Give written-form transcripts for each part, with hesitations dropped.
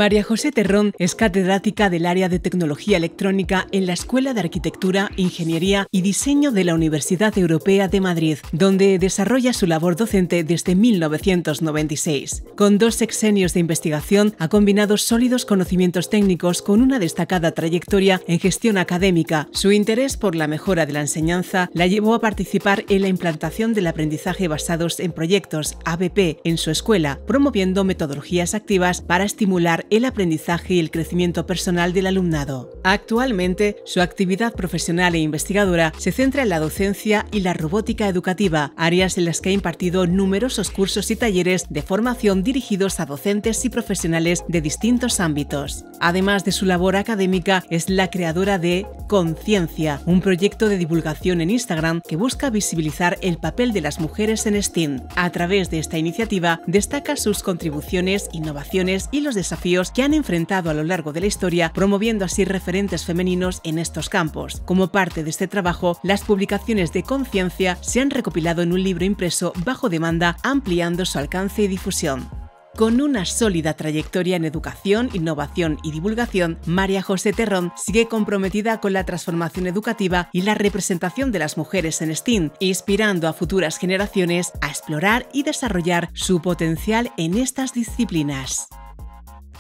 María José Terrón es catedrática del área de Tecnología Electrónica en la Escuela de Arquitectura, Ingeniería y Diseño de la Universidad Europea de Madrid, donde desarrolla su labor docente desde 1996. Con 2 sexenios de investigación, ha combinado sólidos conocimientos técnicos con una destacada trayectoria en gestión académica. Su interés por la mejora de la enseñanza la llevó a participar en la implantación del aprendizaje basados en proyectos, ABP, en su escuela, promoviendo metodologías activas para estimular el aprendizaje y el crecimiento personal del alumnado. Actualmente, su actividad profesional e investigadora se centra en la docencia y la robótica educativa, áreas en las que ha impartido numerosos cursos y talleres de formación dirigidos a docentes y profesionales de distintos ámbitos. Además de su labor académica, es la creadora de Conciencia, un proyecto de divulgación en Instagram que busca visibilizar el papel de las mujeres en STEAM. A través de esta iniciativa, destaca sus contribuciones, innovaciones y los desafíos que han enfrentado a lo largo de la historia, promoviendo así referentes femeninos en estos campos. Como parte de este trabajo, las publicaciones de Conciencia se han recopilado en un libro impreso bajo demanda, ampliando su alcance y difusión. Con una sólida trayectoria en educación, innovación y divulgación, María José Terrón sigue comprometida con la transformación educativa y la representación de las mujeres en STEAM, inspirando a futuras generaciones a explorar y desarrollar su potencial en estas disciplinas.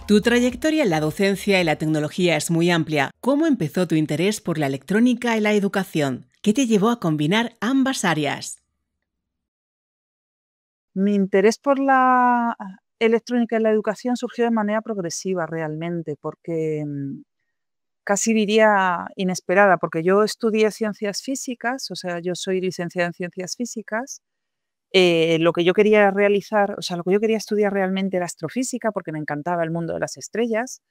Tu trayectoria en la docencia y la tecnología es muy amplia. ¿Cómo empezó tu interés por la electrónica y la educación? ¿Qué te llevó a combinar ambas áreas? Mi interés por la electrónica y la educación surgió de manera progresiva realmente, porque casi diría inesperada, porque yo estudié ciencias físicas, o sea, yo soy licenciada en ciencias físicas. Lo que yo quería realizar, o sea, lo que yo quería estudiar realmente era astrofísica, porque me encantaba el mundo de las estrellas,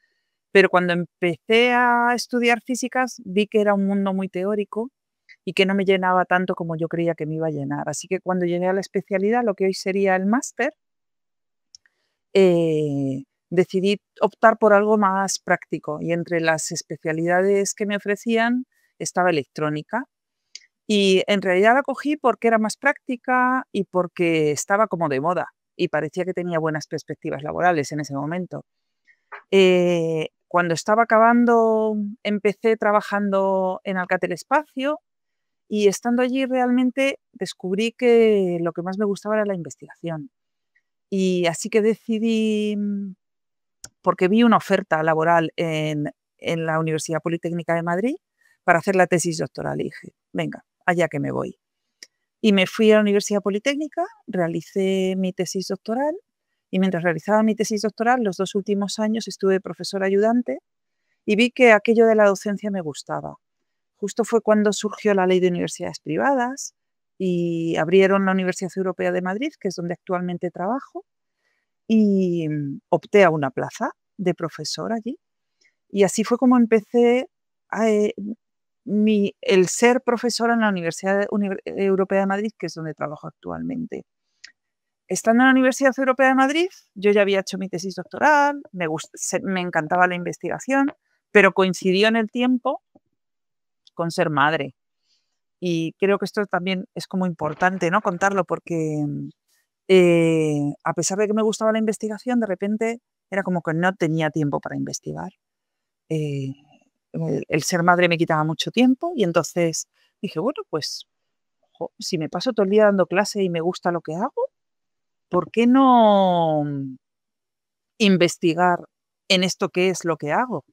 pero cuando empecé a estudiar físicas vi que era un mundo muy teórico y que no me llenaba tanto como yo creía que me iba a llenar. Así que cuando llegué a la especialidad, lo que hoy sería el máster, decidí optar por algo más práctico y entre las especialidades que me ofrecían estaba electrónica. Y en realidad la cogí porque era más práctica y porque estaba como de moda y parecía que tenía buenas perspectivas laborales en ese momento. Cuando estaba acabando, empecé trabajando en Alcatel Espacio y estando allí realmente descubrí que lo que más me gustaba era la investigación. Y así que decidí, porque vi una oferta laboral en la Universidad Politécnica de Madrid para hacer la tesis doctoral y dije, venga, allá que me voy. Y me fui a la Universidad Politécnica, realicé mi tesis doctoral y mientras realizaba mi tesis doctoral, los 2 últimos años estuve de profesora ayudante y vi que aquello de la docencia me gustaba. Justo fue cuando surgió la ley de universidades privadas y abrieron la Universidad Europea de Madrid, que es donde actualmente trabajo, y opté a una plaza de profesor allí. Y así fue como empecé el ser profesora en la Universidad Europea de Madrid, que es donde trabajo actualmente. Estando en la Universidad Europea de Madrid, yo ya había hecho mi tesis doctoral, me encantaba la investigación, pero coincidió en el tiempo con ser madre. Y creo que esto también es como importante, ¿no?, contarlo, porque a pesar de que me gustaba la investigación, de repente era como que no tenía tiempo para investigar. El ser madre me quitaba mucho tiempo y entonces dije, bueno, pues si me paso todo el día dando clase y me gusta lo que hago, ¿por qué no investigar en esto que es lo que hago?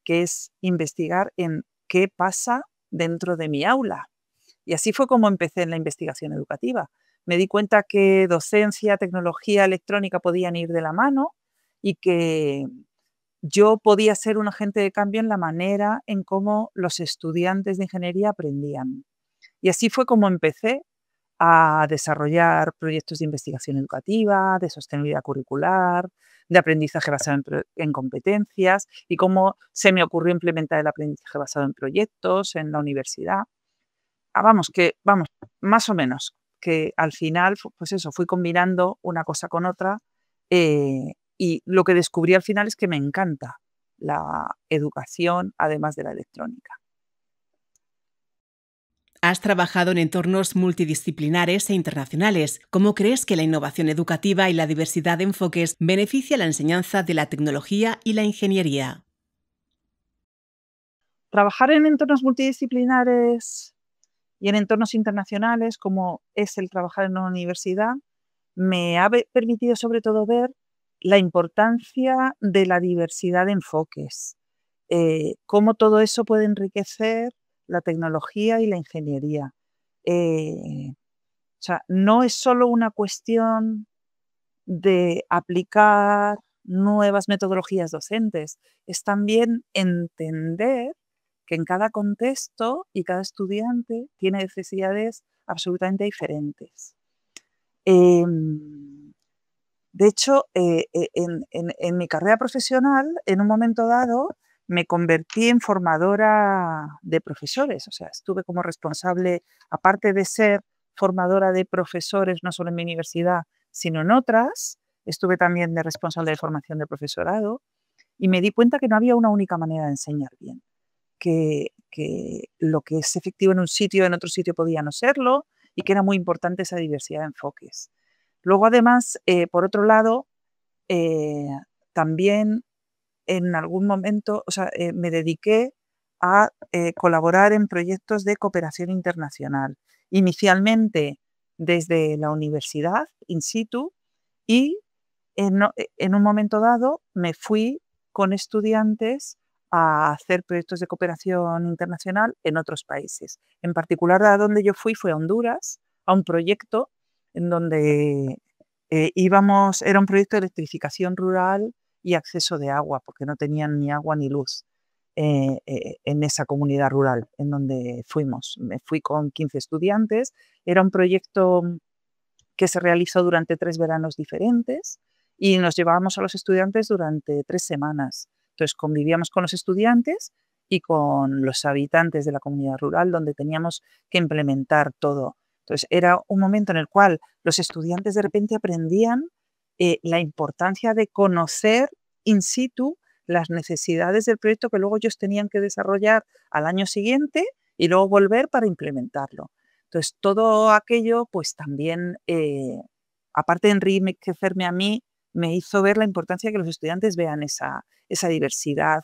Que es investigar en qué pasa dentro de mi aula. Y así fue como empecé en la investigación educativa. Me di cuenta que docencia, tecnología, electrónica podían ir de la mano y que yo podía ser un agente de cambio en la manera en cómo los estudiantes de ingeniería aprendían. Y así fue como empecé a desarrollar proyectos de investigación educativa, de sostenibilidad curricular, de aprendizaje basado en competencias y cómo se me ocurrió implementar el aprendizaje basado en proyectos en la universidad. Vamos, más o menos, que al final, pues eso, fui combinando una cosa con otra y lo que descubrí al final es que me encanta la educación, además de la electrónica. Has trabajado en entornos multidisciplinares e internacionales. ¿Cómo crees que la innovación educativa y la diversidad de enfoques beneficia la enseñanza de la tecnología y la ingeniería? Trabajar en entornos multidisciplinares y en entornos internacionales, como es el trabajar en una universidad, me ha permitido sobre todo ver la importancia de la diversidad de enfoques, cómo todo eso puede enriquecer la tecnología y la ingeniería. O sea, no es solo una cuestión de aplicar nuevas metodologías docentes, es también entender que en cada contexto y cada estudiante tiene necesidades absolutamente diferentes. Em, de hecho, en mi carrera profesional, en un momento dado, me convertí en formadora de profesores. O sea, estuve como responsable, aparte de ser formadora de profesores, no solo en mi universidad, sino en otras, estuve también de responsable de formación de profesorado y me di cuenta que no había una única manera de enseñar bien, que lo que es efectivo en un sitio, en otro sitio podía no serlo y que era muy importante esa diversidad de enfoques. Luego, además, por otro lado, eh, también en algún momento, o sea, me dediqué a colaborar en proyectos de cooperación internacional. Inicialmente desde la universidad, in situ, y en un momento dado me fui con estudiantes a hacer proyectos de cooperación internacional en otros países. En particular, a donde yo fui fue a Honduras, a un proyecto en donde íbamos, era un proyecto de electrificación rural y acceso de agua, porque no tenían ni agua ni luz en esa comunidad rural en donde fuimos. Me fui con 15 estudiantes, era un proyecto que se realizó durante 3 veranos diferentes y nos llevábamos a los estudiantes durante 3 semanas. Entonces convivíamos con los estudiantes y con los habitantes de la comunidad rural donde teníamos que implementar todo. Entonces era un momento en el cual los estudiantes de repente aprendían la importancia de conocer in situ las necesidades del proyecto que luego ellos tenían que desarrollar al año siguiente y luego volver para implementarlo. Entonces, todo aquello, pues también, aparte de enriquecerme a mí, me hizo ver la importancia de que los estudiantes vean esa diversidad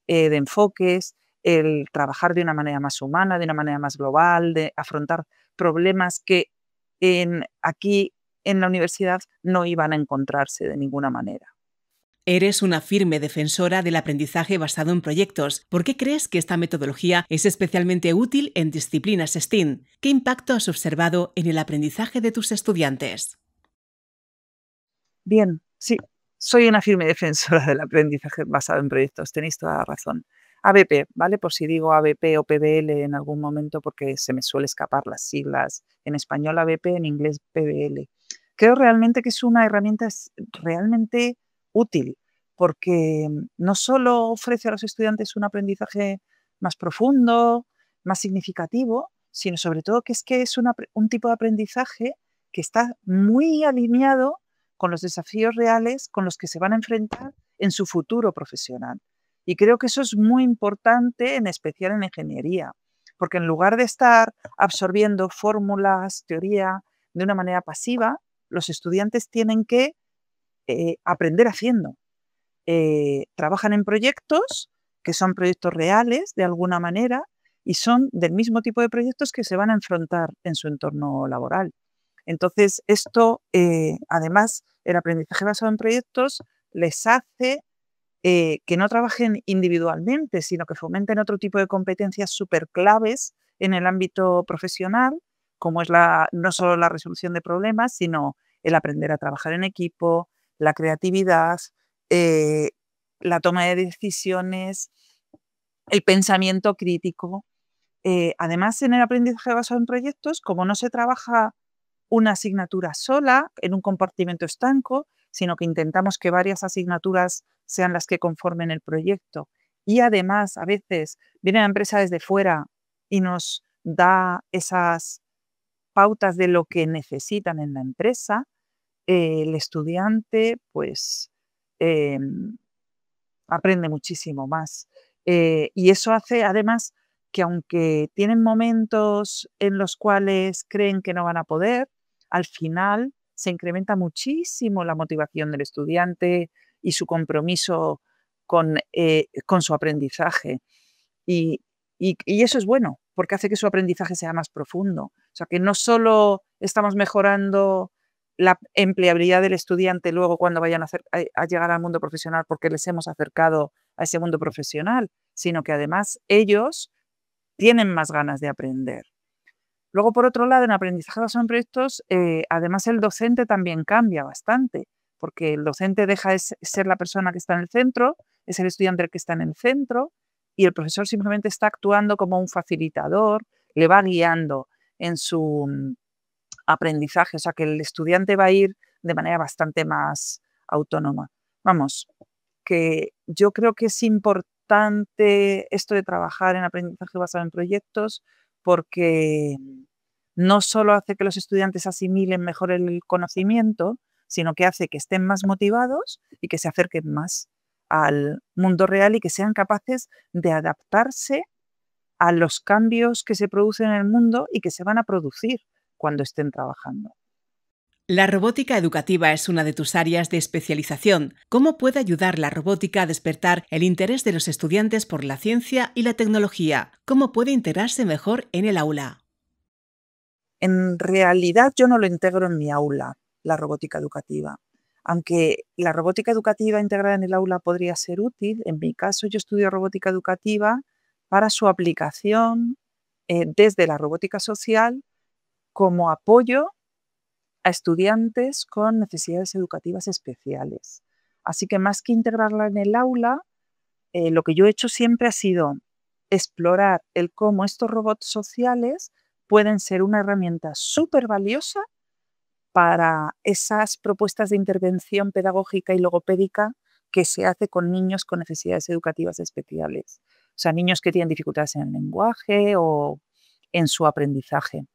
de enfoques, el trabajar de una manera más humana, de una manera más global, de afrontar problemas que aquí en la universidad no iban a encontrarse de ninguna manera. Eres una firme defensora del aprendizaje basado en proyectos. ¿Por qué crees que esta metodología es especialmente útil en disciplinas STEAM? ¿Qué impacto has observado en el aprendizaje de tus estudiantes? Bien, sí, soy una firme defensora del aprendizaje basado en proyectos, tenéis toda la razón. ABP, ¿vale? Por si digo ABP o PBL en algún momento, porque se me suele escapar las siglas. En español ABP, en inglés PBL. Creo realmente que es una herramienta realmente útil, porque no solo ofrece a los estudiantes un aprendizaje más profundo, más significativo, sino sobre todo que es un tipo de aprendizaje que está muy alineado con los desafíos reales con los que se van a enfrentar en su futuro profesional. Y creo que eso es muy importante, en especial en ingeniería, porque en lugar de estar absorbiendo fórmulas, teoría, de una manera pasiva, los estudiantes tienen que aprender haciendo. Trabajan en proyectos que son proyectos reales, de alguna manera, y son del mismo tipo de proyectos que se van a enfrentar en su entorno laboral. Entonces, esto, además, el aprendizaje basado en proyectos les hace que no trabajen individualmente, sino que fomenten otro tipo de competencias súper claves en el ámbito profesional, como es no solo la resolución de problemas, sino el aprender a trabajar en equipo, la creatividad, eh, la toma de decisiones, el pensamiento crítico. Además, en el aprendizaje basado en proyectos, como no se trabaja una asignatura sola en un compartimento estanco, sino que intentamos que varias asignaturas sean las que conformen el proyecto. Y además, a veces viene la empresa desde fuera y nos da esas pautas de lo que necesitan en la empresa, el estudiante pues aprende muchísimo más. Y eso hace además que aunque tienen momentos en los cuales creen que no van a poder, al final se incrementa muchísimo la motivación del estudiante y su compromiso con su aprendizaje. Y eso es bueno, porque hace que su aprendizaje sea más profundo. O sea, que no solo estamos mejorando la empleabilidad del estudiante luego cuando vayan a llegar al mundo profesional porque les hemos acercado a ese mundo profesional, sino que además ellos tienen más ganas de aprender. Luego, por otro lado, en aprendizaje basado en proyectos, además el docente también cambia bastante, porque el docente deja de ser la persona que está en el centro, es el estudiante el que está en el centro, y el profesor simplemente está actuando como un facilitador, le va guiando en su aprendizaje, o sea que el estudiante va a ir de manera bastante más autónoma. Vamos, que yo creo que es importante esto de trabajar en aprendizaje basado en proyectos porque no solo hace que los estudiantes asimilen mejor el conocimiento, sino que hace que estén más motivados y que se acerquen más al mundo real y que sean capaces de adaptarse a los cambios que se producen en el mundo y que se van a producir cuando estén trabajando. La robótica educativa es una de tus áreas de especialización. ¿Cómo puede ayudar la robótica a despertar el interés de los estudiantes por la ciencia y la tecnología? ¿Cómo puede integrarse mejor en el aula? En realidad yo no lo integro en mi aula, la robótica educativa. Aunque la robótica educativa integrada en el aula podría ser útil, en mi caso yo estudio robótica educativa para su aplicación desde la robótica social como apoyo a estudiantes con necesidades educativas especiales. Así que más que integrarla en el aula, lo que yo he hecho siempre ha sido explorar el cómo estos robots sociales pueden ser una herramienta súper valiosa para esas propuestas de intervención pedagógica y logopédica que se hace con niños con necesidades educativas especiales. O sea, niños que tienen dificultades en el lenguaje o en su aprendizaje.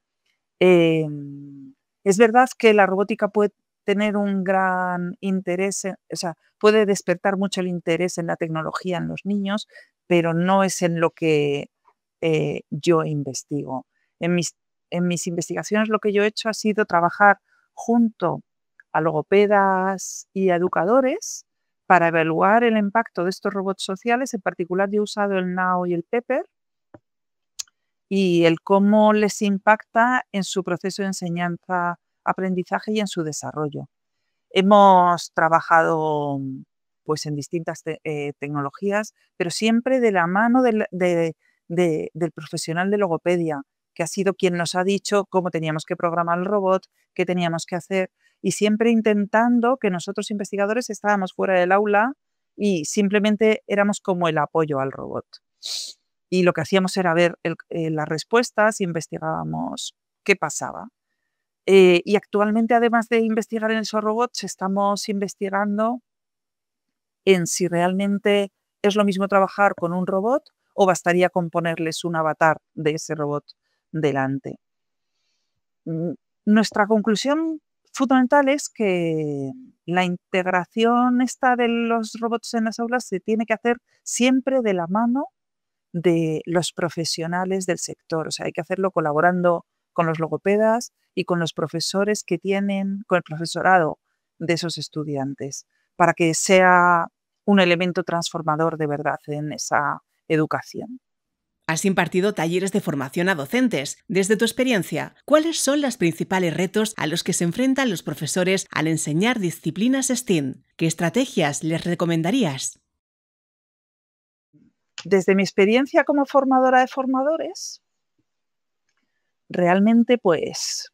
Es verdad que la robótica puede tener un gran interés, o sea, puede despertar mucho el interés en la tecnología en los niños, pero no es en lo que yo investigo. En mis investigaciones lo que yo he hecho ha sido trabajar junto a logopedas y a educadores para evaluar el impacto de estos robots sociales. En particular yo he usado el Nao y el Pepper y el cómo les impacta en su proceso de enseñanza, aprendizaje y en su desarrollo. Hemos trabajado pues, en distintas tecnologías, pero siempre de la mano del profesional de logopedia, que ha sido quien nos ha dicho cómo teníamos que programar el robot, qué teníamos que hacer, y siempre intentando que nosotros investigadores estábamos fuera del aula y simplemente éramos como el apoyo al robot. Y lo que hacíamos era ver las respuestas y investigábamos qué pasaba. Y actualmente, además de investigar en esos robots, estamos investigando en si realmente es lo mismo trabajar con un robot o bastaría con ponerles un avatar de ese robot delante. Nuestra conclusión fundamental es que la integración esta de los robots en las aulas se tiene que hacer siempre de la mano de los profesionales del sector. O sea, hay que hacerlo colaborando con los logopedas y con los profesores que tienen, con el profesorado de esos estudiantes, para que sea un elemento transformador de verdad en esa educación. Has impartido talleres de formación a docentes. Desde tu experiencia, ¿cuáles son los principales retos a los que se enfrentan los profesores al enseñar disciplinas STEAM? ¿Qué estrategias les recomendarías? Desde mi experiencia como formadora de formadores, realmente pues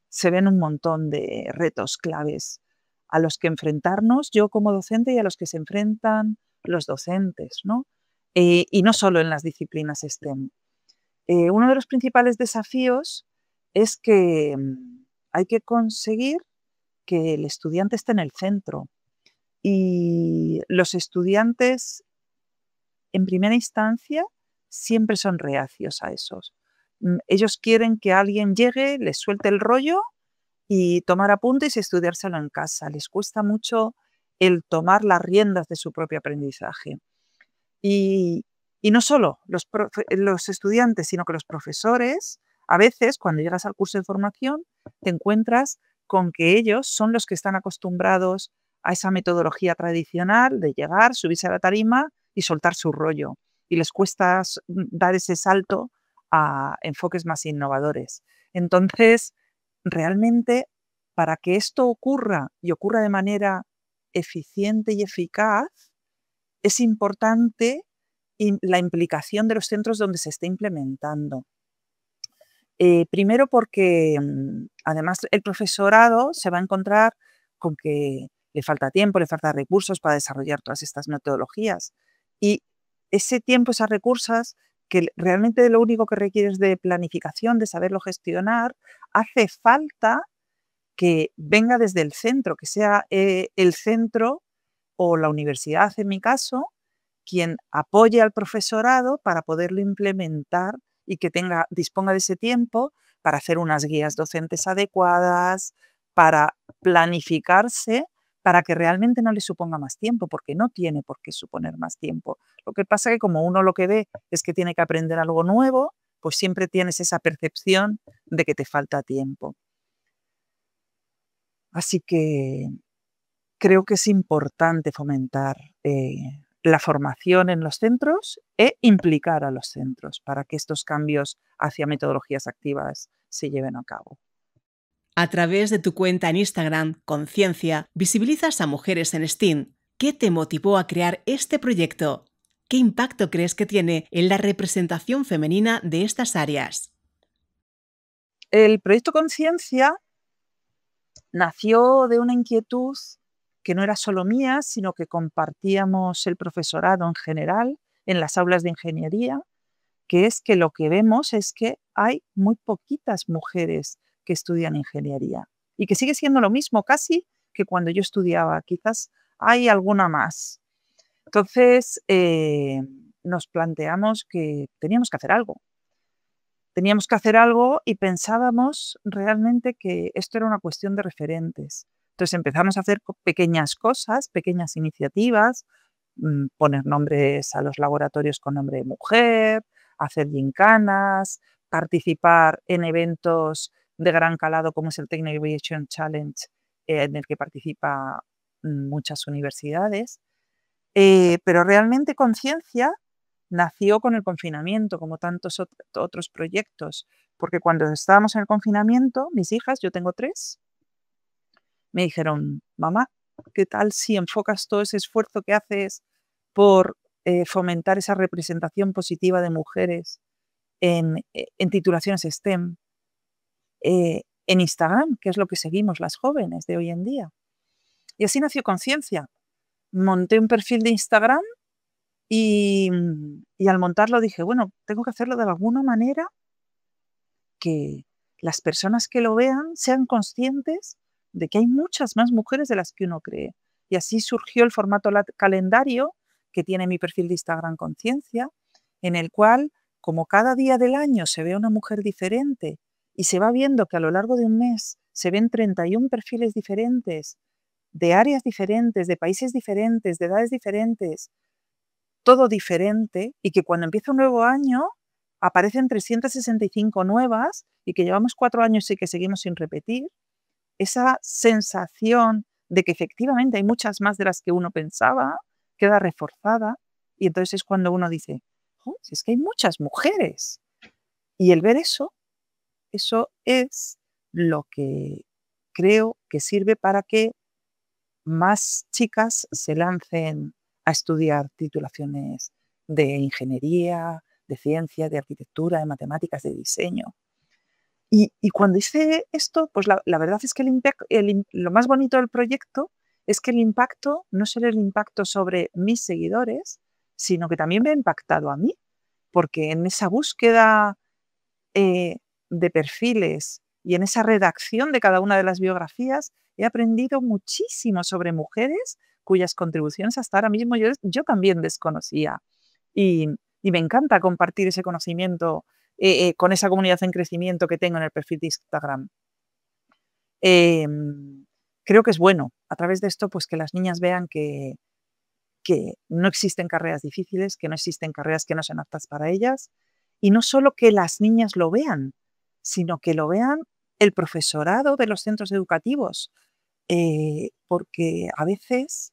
se ven un montón de retos claves a los que enfrentarnos yo como docente y a los que se enfrentan los docentes, ¿no? Y no solo en las disciplinas STEM. Uno de los principales desafíos es que hay que conseguir que el estudiante esté en el centro y los estudiantes en primera instancia siempre son reacios a esos. Ellos quieren que alguien llegue, les suelte el rollo y tomar apuntes y estudiárselo en casa. Les cuesta mucho el tomar las riendas de su propio aprendizaje. Y Y no solo los estudiantes, sino que los profesores, a veces cuando llegas al curso de formación, te encuentras con que ellos son los que están acostumbrados a esa metodología tradicional de llegar, subirse a la tarima y soltar su rollo. Y les cuesta dar ese salto a enfoques más innovadores. Entonces, realmente, para que esto ocurra y ocurra de manera eficiente y eficaz, es importante la implicación de los centros donde se esté implementando. Primero porque además el profesorado se va a encontrar con que le falta tiempo, le falta recursos para desarrollar todas estas metodologías. Y ese tiempo, esas recursos, que realmente lo único que requiere es de planificación, de saberlo gestionar, hace falta que venga desde el centro, que sea el centro o la universidad, en mi caso, quien apoye al profesorado para poderlo implementar y que disponga de ese tiempo para hacer unas guías docentes adecuadas, para planificarse, para que realmente no le suponga más tiempo, porque no tiene por qué suponer más tiempo. Lo que pasa es que como uno lo que ve es que tiene que aprender algo nuevo, pues siempre tienes esa percepción de que te falta tiempo. Así que creo que es importante fomentar la formación en los centros e implicar a los centros para que estos cambios hacia metodologías activas se lleven a cabo. A través de tu cuenta en Instagram, Conciencia, visibilizas a mujeres en STEAM. ¿Qué te motivó a crear este proyecto? ¿Qué impacto crees que tiene en la representación femenina de estas áreas? El proyecto Conciencia nació de una inquietud que no era solo mía, sino que compartíamos el profesorado en general en las aulas de ingeniería, que es que lo que vemos es que hay muy poquitas mujeres que estudian ingeniería y que sigue siendo lo mismo casi que cuando yo estudiaba, quizás hay alguna más. Entonces nos planteamos que teníamos que hacer algo. Teníamos que hacer algo y pensábamos realmente que esto era una cuestión de referentes. Entonces empezamos a hacer pequeñas cosas, pequeñas iniciativas, poner nombres a los laboratorios con nombre de mujer, hacer gincanas, participar en eventos de gran calado como es el Technovation Challenge, en el que participan muchas universidades. Pero realmente Conciencia nació con el confinamiento, como tantos otros proyectos, porque cuando estábamos en el confinamiento, mis hijas, yo tengo 3, me dijeron, mamá, ¿qué tal si enfocas todo ese esfuerzo que haces por fomentar esa representación positiva de mujeres en titulaciones STEM, en Instagram, que es lo que seguimos las jóvenes de hoy en día? Y así nació Conciencia. Monté un perfil de Instagram y al montarlo dije, bueno, tengo que hacerlo de alguna manera que las personas que lo vean sean conscientes de que hay muchas más mujeres de las que uno cree. Y así surgió el formato calendario que tiene mi perfil de Instagram Conciencia, en el cual, como cada día del año se ve una mujer diferente y se va viendo que a lo largo de un mes se ven 31 perfiles diferentes, de áreas diferentes, de países diferentes, de edades diferentes, todo diferente, y que cuando empieza un nuevo año aparecen 365 nuevas y que llevamos 4 años y que seguimos sin repetir, esa sensación de que efectivamente hay muchas más de las que uno pensaba queda reforzada, y entonces es cuando uno dice, oh, si es que hay muchas mujeres. Y el ver eso es lo que creo que sirve para que más chicas se lancen a estudiar titulaciones de ingeniería, de ciencia, de arquitectura, de matemáticas, de diseño. Y cuando hice esto, pues la verdad es que lo más bonito del proyecto es que el impacto no solo el impacto sobre mis seguidores, sino que también me ha impactado a mí, porque en esa búsqueda de perfiles y en esa redacción de cada una de las biografías he aprendido muchísimo sobre mujeres cuyas contribuciones hasta ahora mismo yo también desconocía. Y me encanta compartir ese conocimiento con esa comunidad en crecimiento que tengo en el perfil de Instagram. Creo que es bueno, a través de esto, pues que las niñas vean que que no existen carreras difíciles, que no existen carreras que no sean aptas para ellas, y no solo que las niñas lo vean, sino que lo vean el profesorado de los centros educativos, porque a veces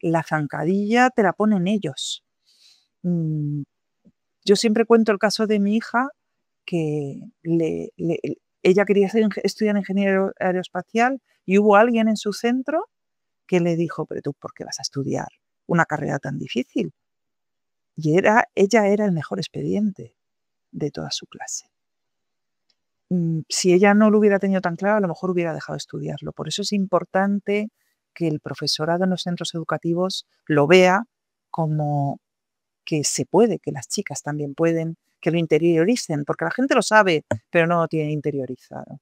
la zancadilla te la ponen ellos. Yo siempre cuento el caso de mi hija, que ella quería estudiar ingeniería aeroespacial y hubo alguien en su centro que le dijo, pero tú, ¿por qué vas a estudiar una carrera tan difícil? Y ella era el mejor expediente de toda su clase. Si ella no lo hubiera tenido tan claro, a lo mejor hubiera dejado de estudiarlo. Por eso es importante que el profesorado en los centros educativos lo vea como que se puede, que las chicas también pueden, que lo interioricen, porque la gente lo sabe, pero no lo tiene interiorizado.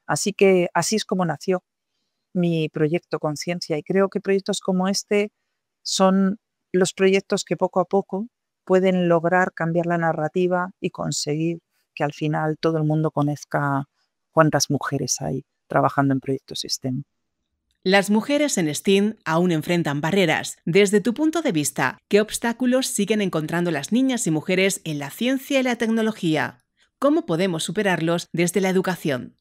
Así que así es como nació mi proyecto Conciencia, y creo que proyectos como este son los proyectos que poco a poco pueden lograr cambiar la narrativa y conseguir que al final todo el mundo conozca cuántas mujeres hay trabajando en proyectos STEM. Las mujeres en STEAM aún enfrentan barreras. Desde tu punto de vista, ¿qué obstáculos siguen encontrando las niñas y mujeres en la ciencia y la tecnología? ¿Cómo podemos superarlos desde la educación?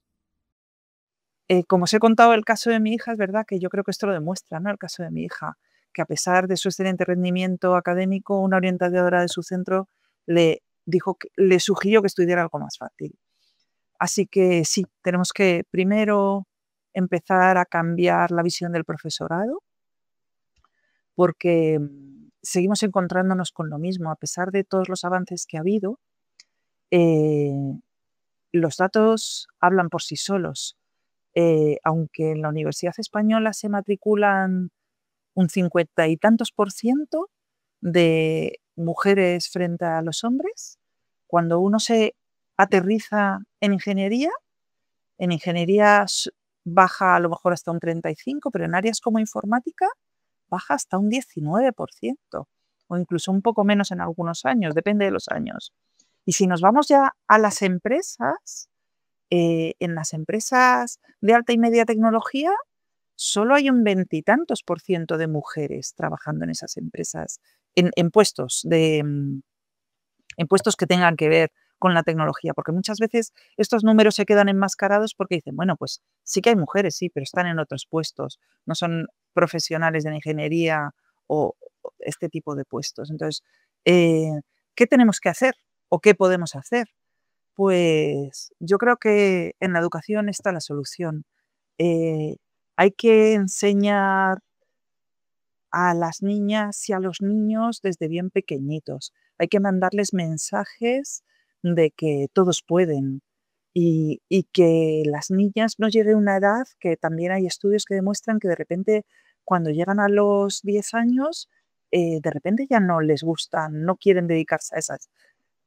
Como os he contado el caso de mi hija, es verdad que yo creo que esto lo demuestra, ¿no? El caso de mi hija, que a pesar de su excelente rendimiento académico, una orientadora de su centro le sugirió que estudiara algo más fácil. Así que sí, tenemos que primero empezar a cambiar la visión del profesorado, porque seguimos encontrándonos con lo mismo. A pesar de todos los avances que ha habido, los datos hablan por sí solos. Aunque en la Universidad Española se matriculan un 50 y tantos % de mujeres frente a los hombres, cuando uno se aterriza en ingeniería baja a lo mejor hasta un 35%, pero en áreas como informática baja hasta un 19%, o incluso un poco menos en algunos años, depende de los años. Y si nos vamos ya a las empresas, en las empresas de alta y media tecnología, solo hay un 20 y tantos % de mujeres trabajando en esas empresas, en puestos que tengan que ver con la tecnología, porque muchas veces estos números se quedan enmascarados porque dicen, bueno, pues sí que hay mujeres, sí, pero están en otros puestos, no son profesionales de la ingeniería o este tipo de puestos. Entonces, ¿qué tenemos que hacer o qué podemos hacer? Pues yo creo que en la educación está la solución. Hay que enseñar a las niñas y a los niños desde bien pequeñitos. Hay que mandarles mensajes de que todos pueden y que las niñas no lleguen a una edad, que también hay estudios que demuestran que de repente cuando llegan a los 10 años, de repente ya no les gustan, no quieren dedicarse a esas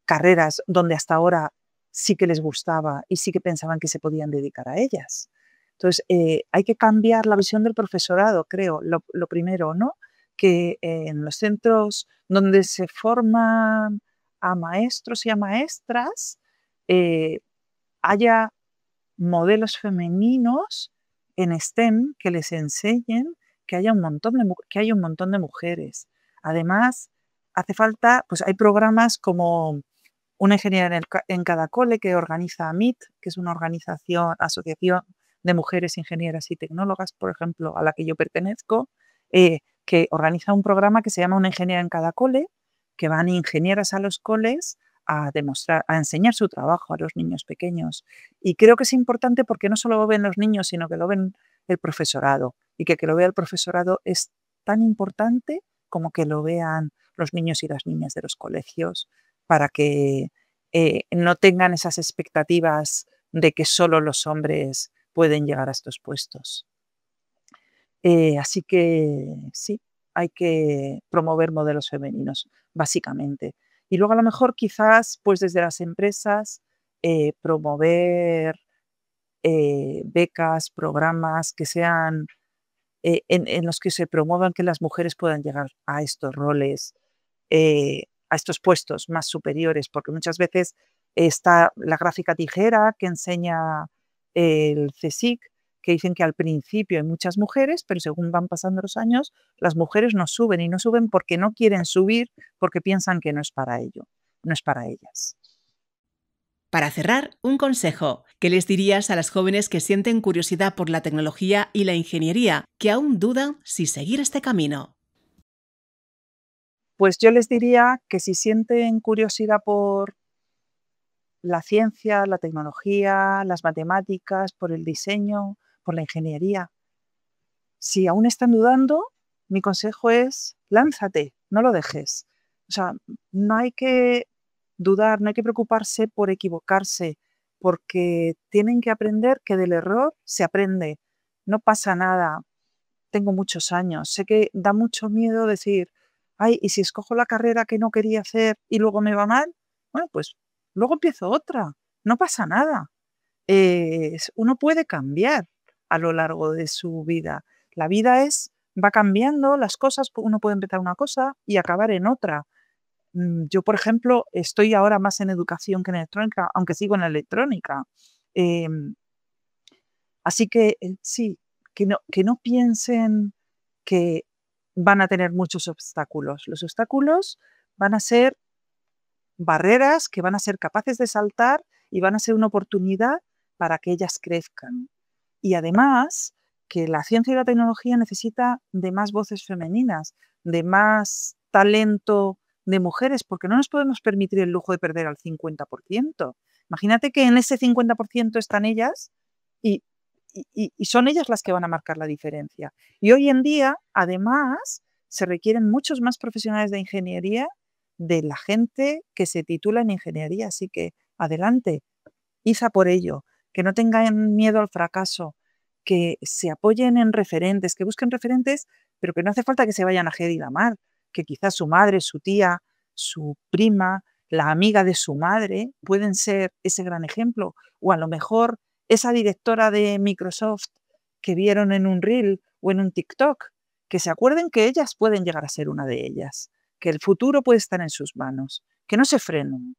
carreras donde hasta ahora sí que les gustaba y sí que pensaban que se podían dedicar a ellas. Entonces, hay que cambiar la visión del profesorado, creo, lo primero, ¿no? Que en los centros donde se forman a maestros y a maestras haya modelos femeninos en STEM que les enseñen que haya un montón de mujeres. Además, hace falta, pues hay programas como una ingeniera en cada cole que organiza AMIT, que es una asociación de mujeres ingenieras y tecnólogas, por ejemplo, a la que yo pertenezco, que organiza un programa que se llama Una ingeniera en cada cole, que van ingenieras a los coles a enseñar su trabajo a los niños pequeños. Y creo que es importante porque no solo lo ven los niños, sino que lo ven el profesorado. Y que lo vea el profesorado es tan importante como que lo vean los niños y las niñas de los colegios, para que no tengan esas expectativas de que solo los hombres pueden llegar a estos puestos. Así que sí, hay que promover modelos femeninos, básicamente. Y luego a lo mejor quizás, pues desde las empresas, promover becas, programas que sean en los que se promuevan que las mujeres puedan llegar a estos roles, a estos puestos más superiores, porque muchas veces está la gráfica tijera que enseña el CSIC, que dicen que al principio hay muchas mujeres, pero según van pasando los años, las mujeres no suben y no suben porque no quieren subir, porque piensan que no es para ello, no es para ellas. Para cerrar, un consejo. ¿Qué les dirías a las jóvenes que sienten curiosidad por la tecnología y la ingeniería, que aún dudan si seguir este camino? Pues yo les diría que si sienten curiosidad por la ciencia, la tecnología, las matemáticas, por el diseño, por la ingeniería, si aún están dudando, mi consejo es lánzate, no lo dejes. O sea, no hay que dudar, no hay que preocuparse por equivocarse, porque tienen que aprender que del error se aprende. No pasa nada. Tengo muchos años. Sé que da mucho miedo decir, ay, ¿y si escojo la carrera que no quería hacer y luego me va mal? Bueno, pues luego empiezo otra. No pasa nada. Uno puede cambiar a lo largo de su vida. La vida va cambiando las cosas, uno puede empezar una cosa y acabar en otra. Yo, por ejemplo, estoy ahora más en educación que en electrónica, aunque sigo en la electrónica. Em, Así que sí, que no piensen que van a tener muchos obstáculos. Los obstáculos van a ser barreras que van a ser capaces de saltar y van a ser una oportunidad para que ellas crezcan. Y además, que la ciencia y la tecnología necesita de más voces femeninas, de más talento de mujeres, porque no nos podemos permitir el lujo de perder al 50%. Imagínate que en ese 50% están ellas y, y son ellas las que van a marcar la diferencia. Y hoy en día, además, se requieren muchos más profesionales de ingeniería de la gente que se titula en ingeniería. Así que adelante, iza por ello, que no tengan miedo al fracaso, que se apoyen en referentes, que busquen referentes, pero que no hace falta que se vayan a Hedy Lamarr, que quizás su madre, su tía, su prima, la amiga de su madre pueden ser ese gran ejemplo, o a lo mejor esa directora de Microsoft que vieron en un reel o en un TikTok, que se acuerden que ellas pueden llegar a ser una de ellas, que el futuro puede estar en sus manos, que no se frenen.